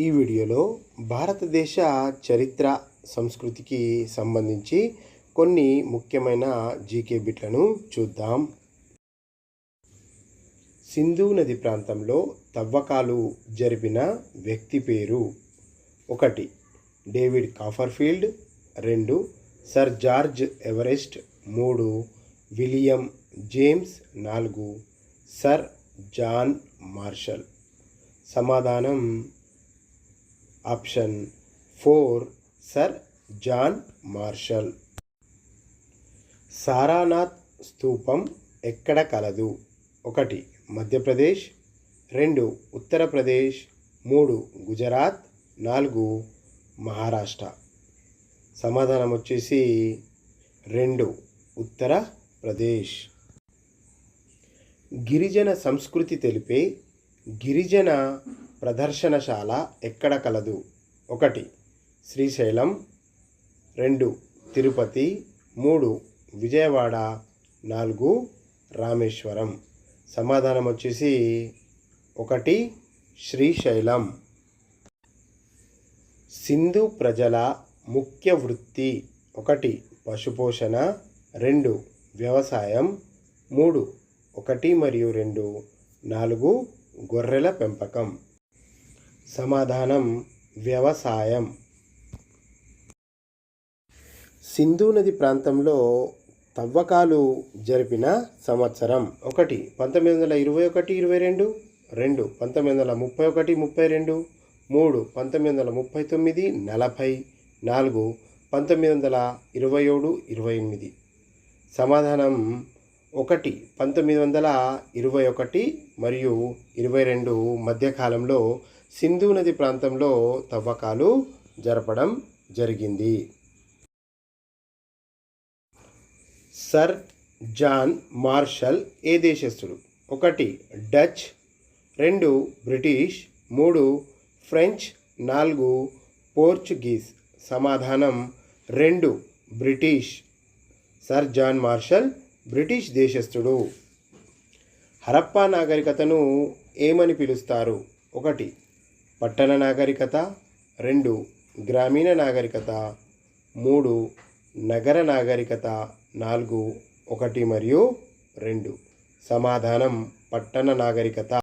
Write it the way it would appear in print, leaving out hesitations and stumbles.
ఈ వీడియోలో భారతదేశ చరిత్ర సంస్కృతికి సంబంధించి కొన్ని ముఖ్యమైన జీకే బిట్లను చూద్దాం. సింధు నది ప్రాంతంలో తవ్వకాలు జరిపిన వ్యక్తి పేరు: 1 David Copperfield, 2 sir George Everest, 3 William James, 4 sir John Marshall. సమాధానం option 4 sir John Marshall. Sarnath స్తూపం ఎక్కడ కలదు? 1 మధ్యప్రదేశ్, 2 ఉత్తరప్రదేశ్, 3 గుజరాత్, 4 మహారాష్ట్ర. సమాధానం వచ్చేసి 2 ఉత్తరప్రదేశ్. గిరిజన సంస్కృతి తెలిపే గిరిజన ప్రదర్శనశాల ఎక్కడ కలదు? 1 శ్రీశైలం, 2 తిరుపతి, 3 విజయవాడ, 4 రామేశ్వరం. సమాధానం వచ్చేసి 1 శ్రీశైలం. సింధు ప్రజల ముఖ్య వృత్తి: 1 పశుపోషణ, 2 వ్యవసాయం, 3 1 మరియు 2, 4 గొర్రెల పెంపకం. సమాధానం వ్యవసాయం. సింధు నది ప్రాంతంలో తవ్వకాలు జరిపిన సంవత్సరం: 1 1921-22, 2 1931-32, 3 1939-40, 4 1927-28. సమాధానం 1 1921 మరియు 22 మధ్యకాలంలో సింధు నది ప్రాంతంలో తవ్వకాలు జరపడం జరిగింది. సర్ జాన్ మార్షల్ ఏ దేశస్థుడు? 1 డచ్, 2 బ్రిటిష్, 3 ఫ్రెంచ్, 4 పోర్చుగీస్. సమాధానం 2 British. Sir John Marshall British దేశస్థుడు. హరప్పా నాగరికతను ఏమని పిలుస్తారు? 1 పట్టణ నాగరికత, 2 గ్రామీణ నాగరికత, 3 నగర నాగరికత, 4 1 మరియు 2. సమాధానం పట్టణ నాగరికత.